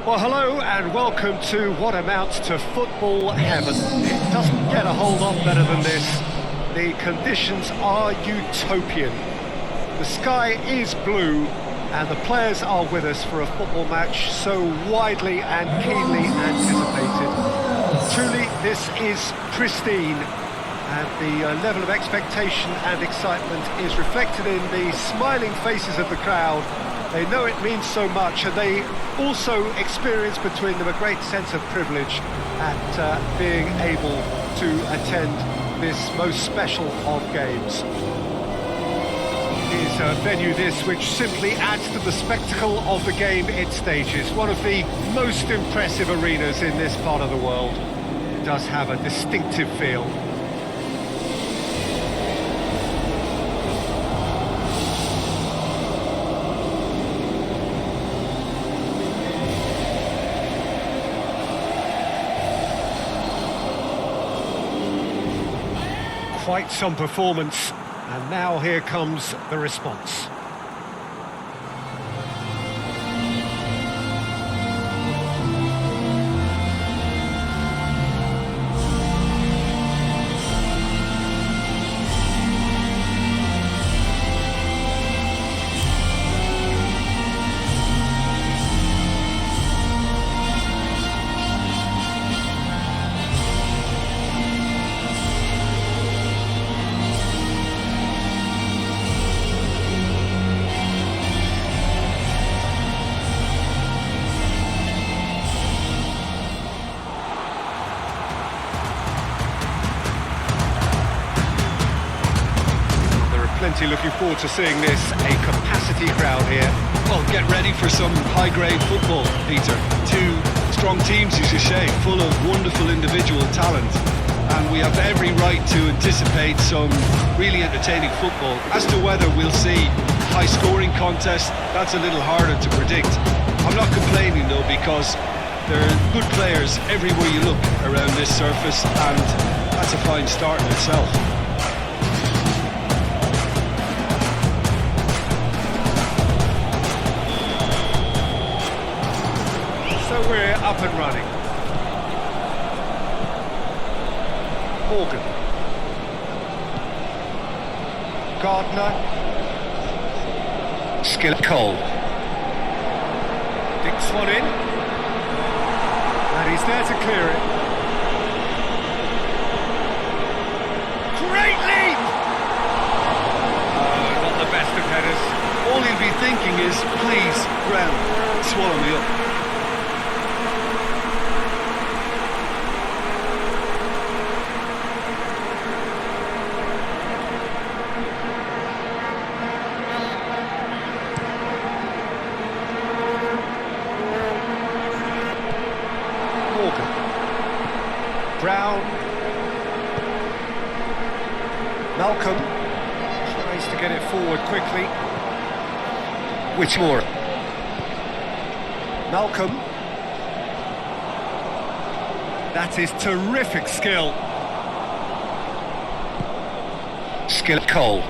Well, hello and welcome to what amounts to football heaven. It doesn't get a whole lot better than this. The conditions are utopian. The sky is blue and the players are with us for a football match so widely and keenly anticipated. Truly, this is pristine, and the level of expectation and excitement is reflected in the smiling faces of the crowd. They know it means so much, and they also experience between them a great sense of privilege at being able to attend this most special of games. It is a venue this which simply adds to the spectacle of the game it stages. One of the most impressive arenas in this part of the world. It does have a distinctive feel. Quite some performance, and now here comes the response. Plenty looking forward to seeing this, a capacity crowd here. Well, get ready for some high-grade football, Peter. Two strong teams, as you say, full of wonderful individual talent. And we have every right to anticipate some really entertaining football. As to whether we'll see high-scoring contests, that's a little harder to predict. I'm not complaining, though, because there are good players everywhere you look around this surface, and that's a fine start in itself. So we're up and running. Morgan. Gardner. Skill Cole. Dicks one in. And he's there to clear it. Great lead! Oh, not the best of headers. All he'll be thinking is, please, ground, swallow me up. Brown. Malcolm tries to get it forward quickly. Whitmore. Malcolm. That is terrific skill. Skill Cole.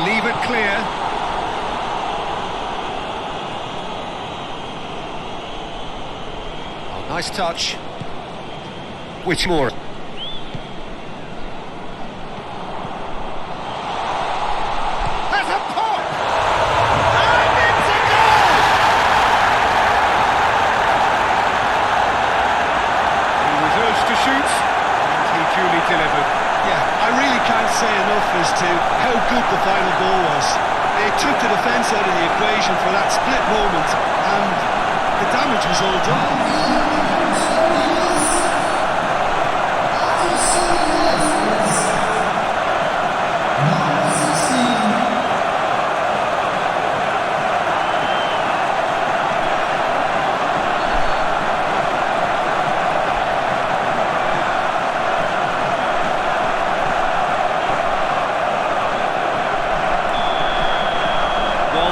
Leave it clear. Oh, nice touch. Whitmore. That's a pop! And it's a goal! He was urged to shoot, and he duly delivered. Yeah, I really can't say enough as to how good the final goal was. They took the defence out of the equation for that split moment, and the damage was all done.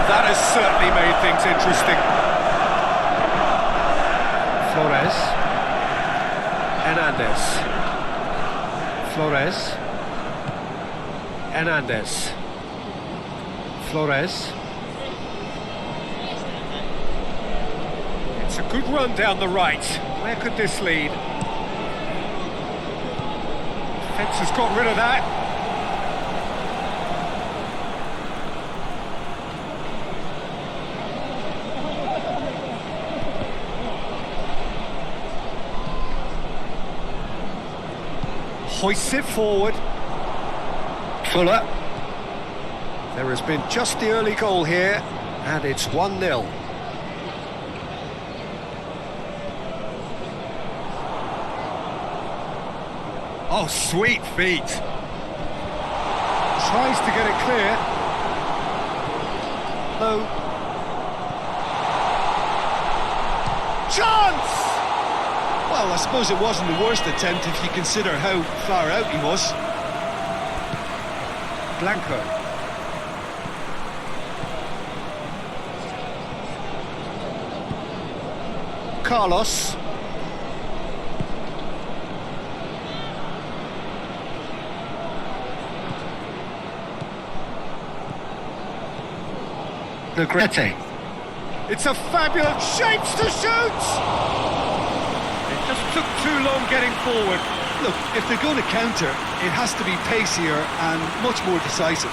that has certainly made things interesting. Flores. Hernandez. Flores. Hernandez. Flores. It's a good run down the right. Where could this lead? Defence has got rid of that. Hoists it forward. Fuller. There has been just the early goal here, and it's 1-0. Oh, sweet feet. Tries to get it clear. Low. Chance! Well, I suppose it wasn't the worst attempt if you consider how far out he was. Blanco. Carlos. Negrete. It's a fabulous shapes to shoot! It just took too long getting forward. Look, if they're going to counter, it has to be pacier and much more decisive.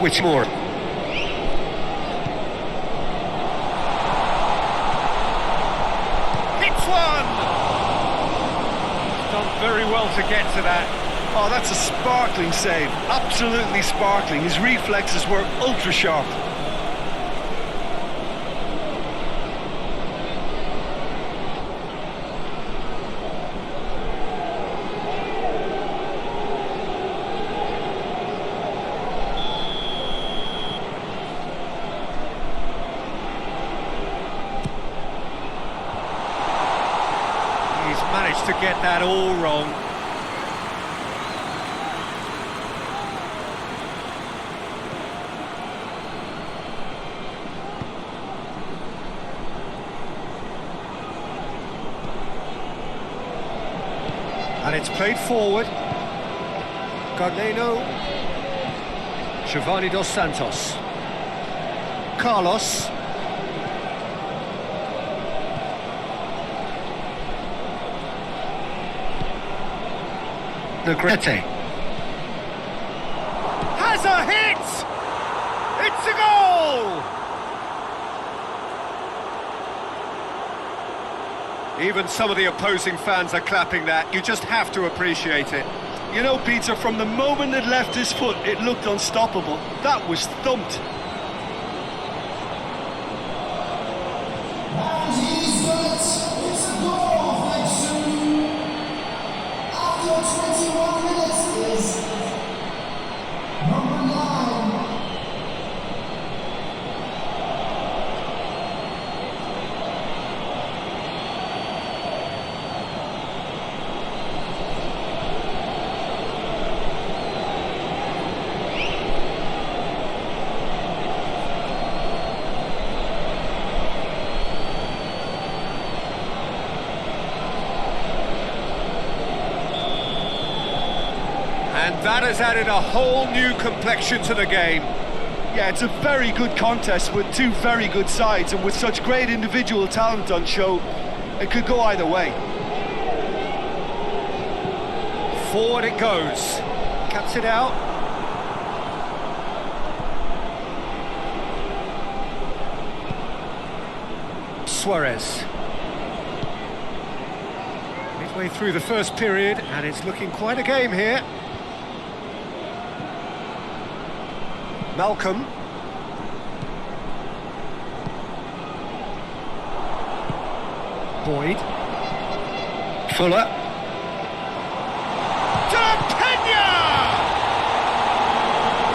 Whitmore. Hits one! Done very well to get to that. Oh, that's a sparkling save. Absolutely sparkling. His reflexes were ultra sharp. Managed to get that all wrong. And it's played forward. Garneno. Giovanni Dos Santos. Carlos. Negrete. Has a hit! It's a goal! Even some of the opposing fans are clapping that. You just have to appreciate it. You know, Peter, from the moment it left his foot, it looked unstoppable. That was thumped. And that has added a whole new complexion to the game. Yeah, it's a very good contest with two very good sides, and with such great individual talent on show, it could go either way. Forward it goes. Cuts it out. Suarez. Midway through the first period, and it's looking quite a game here. Malcolm. Boyd. Fuller. To Pena!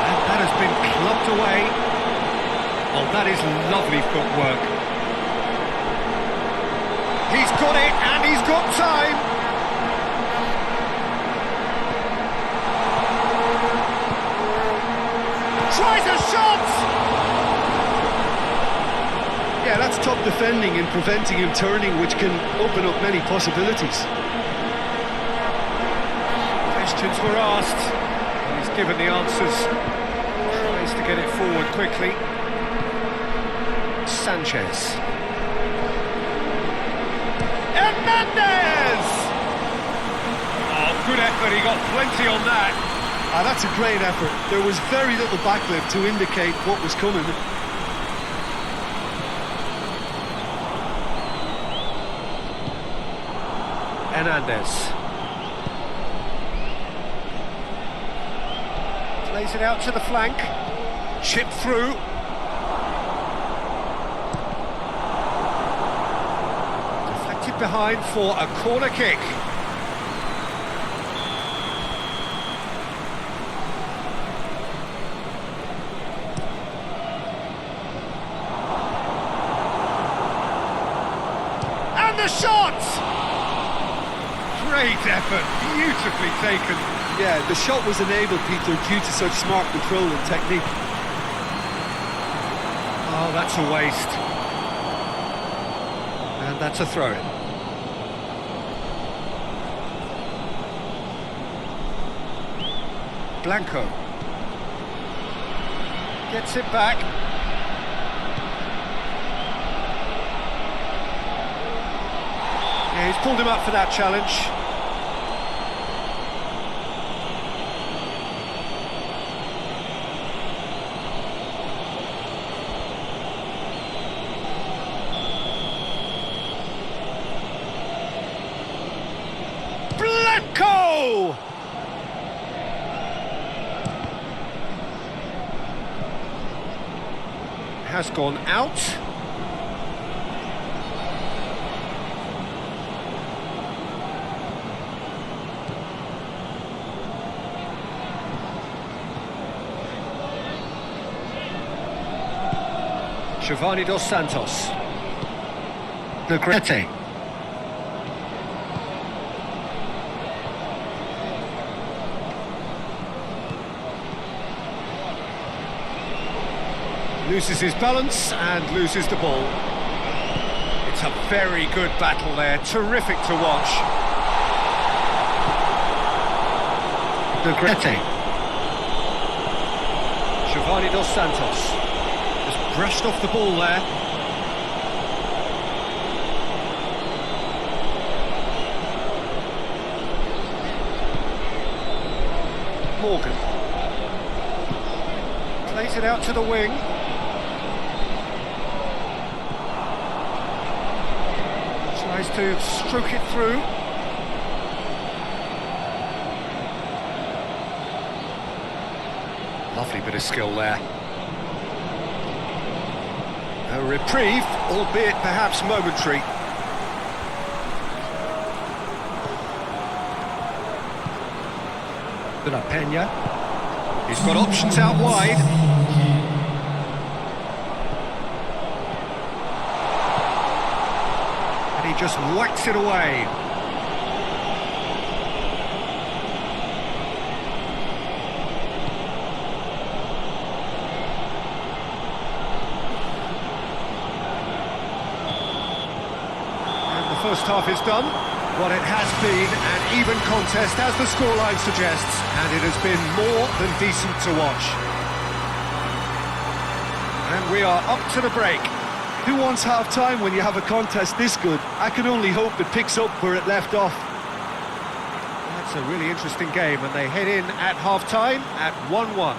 And that has been clubbed away. Oh, that is lovely footwork. He's got it, and he's got time. Tries a shot! Yeah, that's top defending and preventing him turning, which can open up many possibilities. Questions were asked, and he's given the answers. Tries to get it forward quickly. Sanchez. Hernandez! Oh, good effort, he got plenty on that. That's a great effort. There was very little backlift to indicate what was coming. Hernandez. Plays it out to the flank. Chip through. Deflected behind for a corner kick. And the shot! Great effort, beautifully taken. Yeah, the shot was enabled, Peter, due to such smart control and technique. Oh, that's a waste. And that's a throw-in. Blanco. Gets it back. Yeah, he's pulled him up for that challenge. Blanco! Has gone out. Giovanni Dos Santos. Negrete. Loses his balance and loses the ball. It's a very good battle there, terrific to watch. Negrete. Giovanni Dos Santos. Just brushed off the ball there. Morgan. Plays it out to the wing. Tries to stroke it through. Lovely bit of skill there. A reprieve, albeit perhaps momentary. De La Pena. He's got options out wide. And he just whacks it away. First half is done. Well, it has been an even contest, as the scoreline suggests, and it has been more than decent to watch. And we are up to the break. Who wants half-time when you have a contest this good? I can only hope it picks up where it left off. That's a really interesting game, and they head in at half-time at 1-1.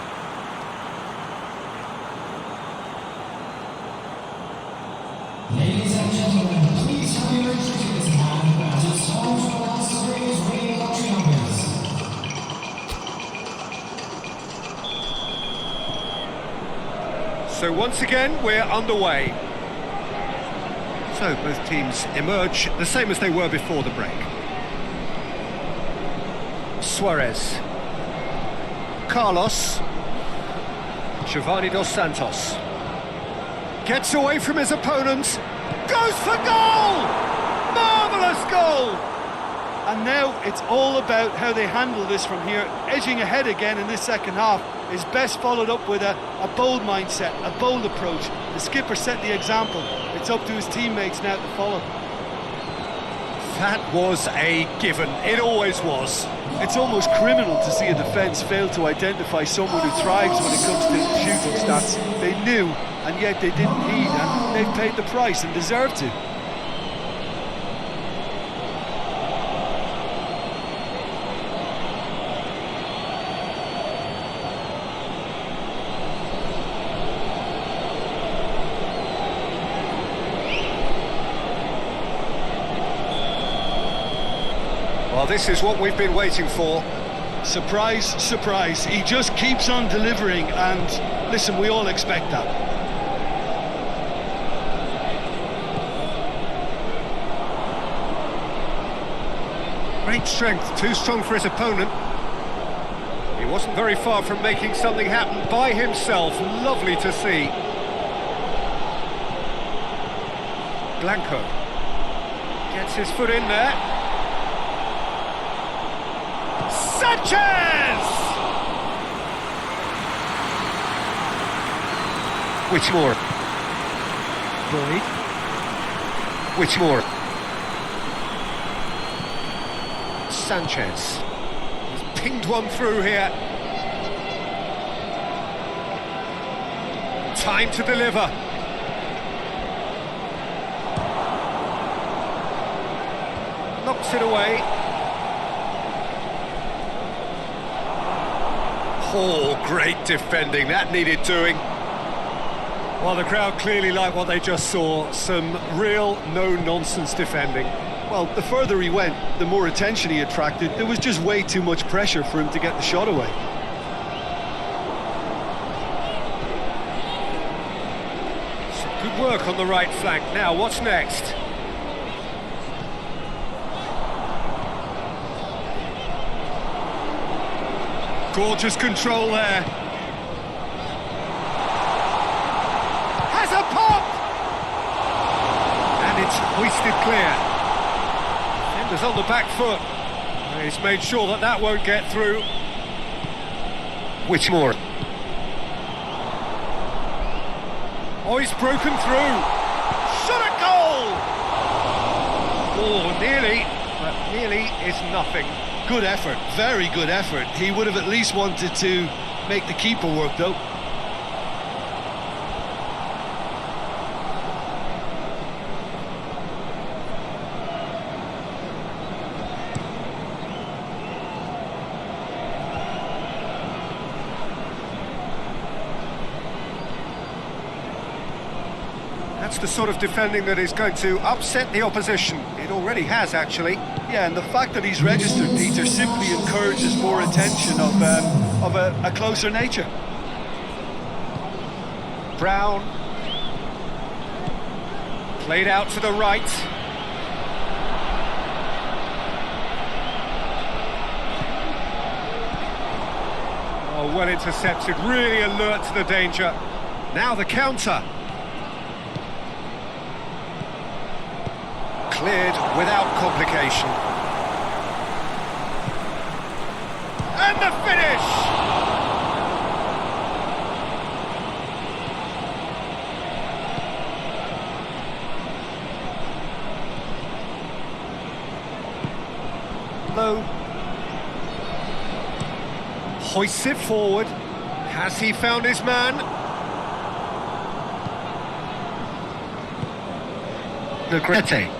Ladies and gentlemen, please have your tickets in hand as it's time for last today's winning lottery numbers. So once again, we're underway. So both teams emerge the same as they were before the break. Suarez. Carlos. Giovanni Dos Santos. Gets away from his opponent. Goes for goal! Marvellous goal! And now it's all about how they handle this from here. Edging ahead again in this second half is best followed up with a bold mindset, a bold approach. The skipper set the example. It's up to his teammates now to follow. That was a given. It always was. It's almost criminal to see a defence fail to identify someone who thrives when it comes to shooting stats. They knew, and yet they didn't heed, and they've paid the price and deserve to. Well, this is what we've been waiting for. Surprise, surprise. He just keeps on delivering, and listen, we all expect that. Great strength, too strong for his opponent. He wasn't very far from making something happen by himself. Lovely to see. Blanco gets his foot in there. Sanchez! Whitmore. Boyd. Whitmore. Sanchez. He's pinged one through here. Time to deliver. Knocks it away. Oh, great defending, that needed doing. Well, the crowd clearly liked what they just saw. Some real no-nonsense defending. Well, the further he went, the more attention he attracted. There was just way too much pressure for him to get the shot away. Some good work on the right flank. Now, what's next? Gorgeous control there. Has a pop! And it's hoisted clear. Defender's on the back foot. And he's made sure that that won't get through. Whitmore. Oh, he's broken through. Shot a goal! Oh, nearly, but nearly is nothing. Good effort, very good effort. He would have at least wanted to make the keeper work, though. That's the sort of defending that is going to upset the opposition. It already has, actually. Yeah, and the fact that he's registered, Peter, simply encourages more attention of a closer nature. Brown. Played out to the right. Oh, well intercepted, really alert to the danger. Now the counter. Cleared without complication. And the finish! Low. Hoists it forward. Has he found his man? Negrete.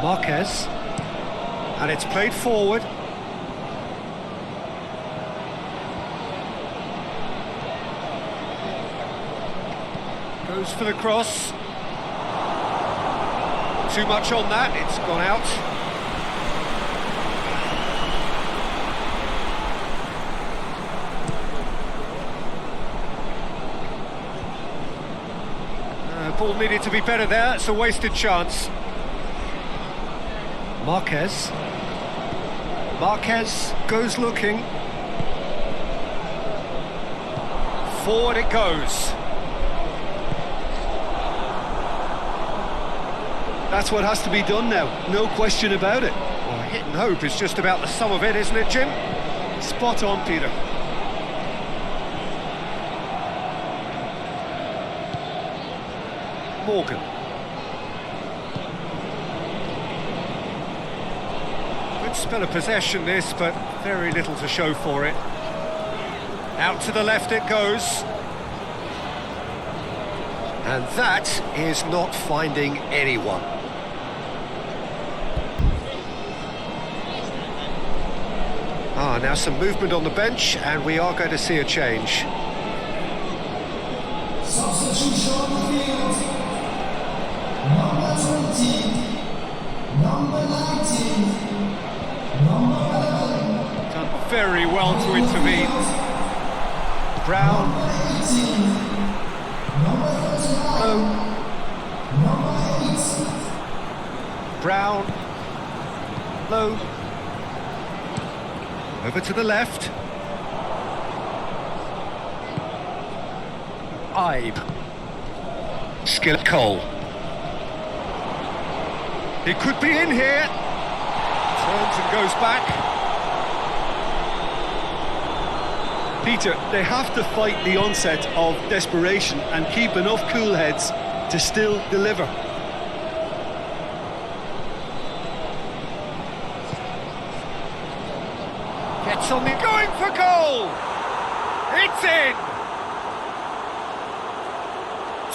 Marquez, and it's played forward. Goes for the cross. Too much on that, it's gone out. Ball needed to be better there, it's a wasted chance. Marquez. Marquez goes looking. Forward it goes. That's what has to be done now, no question about it. Well, hit and hope is just about the sum of it, isn't it, Jim? Spot on, Peter. Morgan. Good spell of possession this, but very little to show for it. Out to the left it goes. And that is not finding anyone. Now some movement on the bench, and we are going to see a change. Substitution on the field. Number 20, number 19, number 11. Done very well to intervene. Brown. Number 18, number 39, number 8. Brown. Low. Over to the left. Ibe. Skill Cole. He could be in here. Turns and goes back. Peter, they have to fight the onset of desperation and keep enough cool heads to still deliver. Gets on the going for goal. It's in.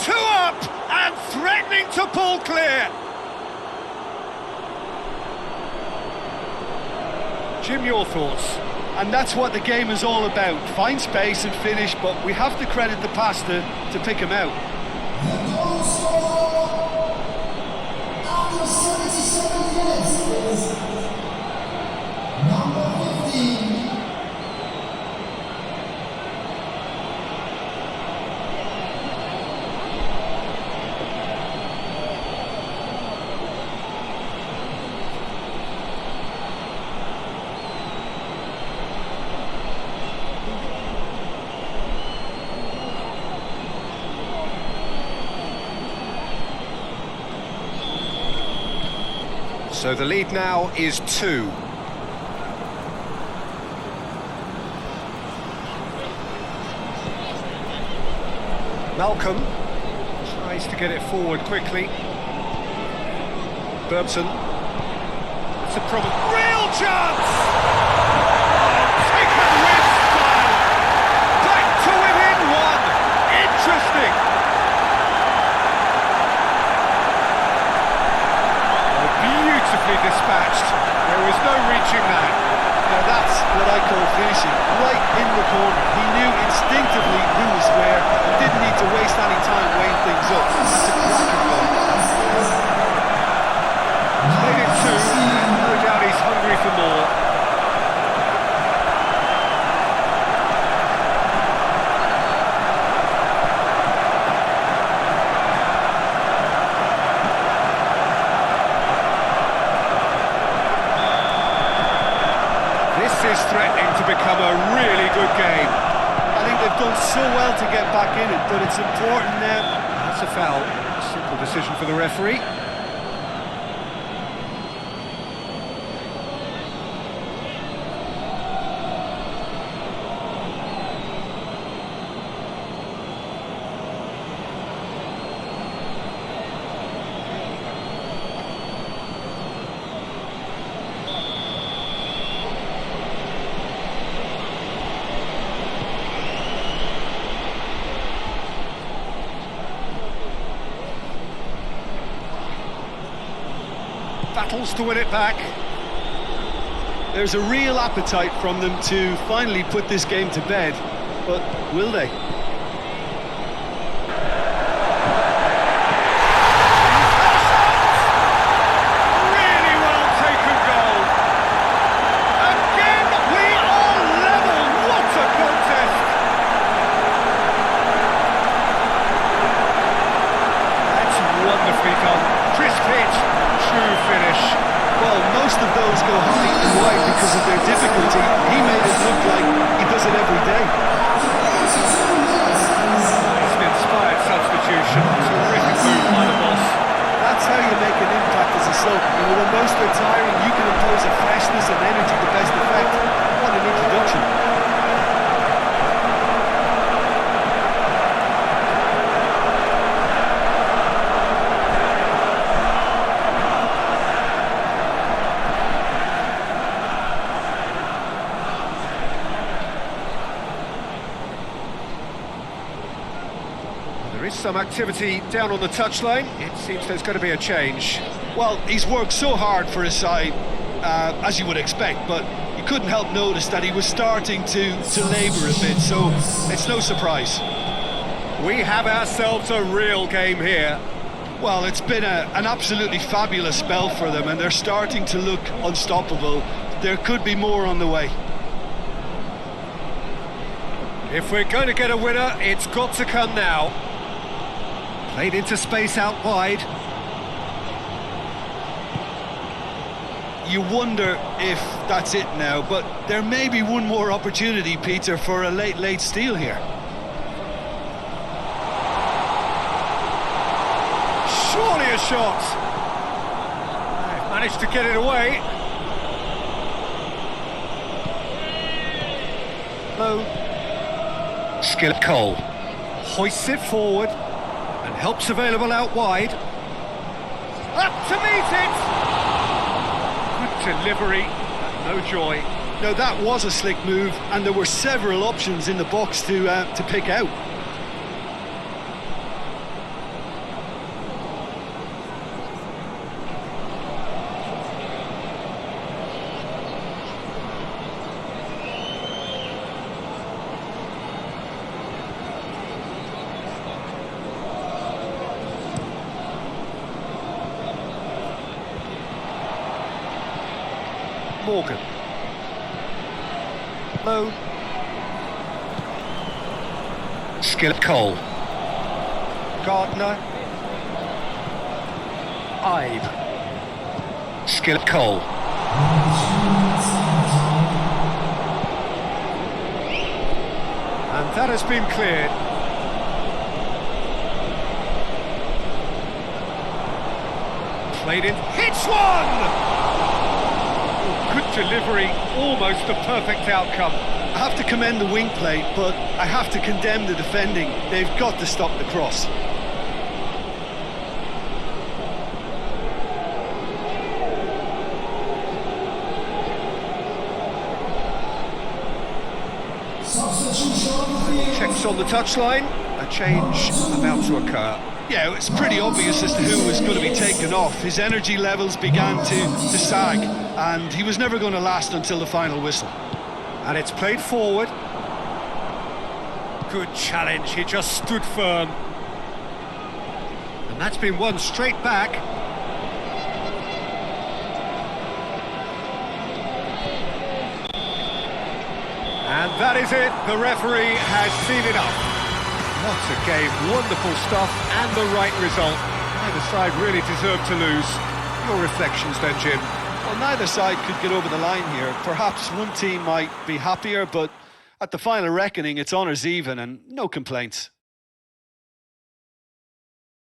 2 up and threatening to pull clear. Jim, your thoughts? And that's what the game is all about. Find space and finish, but we have to credit the passer to pick him out. The goal scorer after 77 minutes is number 15. So the lead now is 2. Malcolm tries to get it forward quickly. Burbson. It's a problem. Real chance! Take a risk, style. Back to within 1. Interesting. Beautifully dispatched. There was no reaching that. Now that's what I call finishing, right in the corner. He knew instinctively who was where and didn't need to waste any time weighing things up. That's a cracking goal. Made it 2. No doubt he's hungry for more. This is threatening to become a really good game. I think they've done so well to get back in it, but it's important now. That's a foul. Simple decision for the referee. Battles to win it back. There's a real appetite from them to finally put this game to bed, but will they? Really well taken goal. Again, we are level. What a contest. That's wonderfully done. Crisp hit, true finish. Well, most most of those go high and wide because of their difficulty. He made it look like he does it every day. It's an inspired substitution. Terrific move by the boss. That's how you make an impact as a sub. When most are tiring, you can impose a freshness and energy to best effect. What an introduction. There is some activity down on the touchline. It seems there's going to be a change. Well, he's worked so hard for his side, as you would expect, but you couldn't help notice that he was starting to labour a bit, so it's no surprise. We have ourselves a real game here. Well, it's been an absolutely fabulous spell for them, and they're starting to look unstoppable. There could be more on the way. If we're going to get a winner, it's got to come now. Played into space out wide. You wonder if that's it now, but there may be one more opportunity, Peter, for a late steal here. Surely a shot. They've managed to get it away. Low. Skill Cole. Hoists it forward and helps available out wide. Up to meet it! Good delivery, no joy. No, that was a slick move, and there were several options in the box to pick out. Morgan. Low. Skill Cole. Gardner. Ibe. Skill Cole. And that has been cleared. Played in. Hits one! Good delivery, almost a perfect outcome. I have to commend the wing play, but I have to condemn the defending. They've got to stop the cross. Checks on the touchline, a change about to occur. Yeah, it's pretty obvious as to who was going to be taken off. His energy levels began to sag, and he was never going to last until the final whistle. And it's played forward. Good challenge, he just stood firm. And that's been won straight back. And that is it, the referee has seen enough. What a game, wonderful stuff, and the right result. Neither side really deserved to lose. Your reflections then, Jim? Well, neither side could get over the line here. Perhaps one team might be happier, but at the final reckoning, it's honours even and no complaints.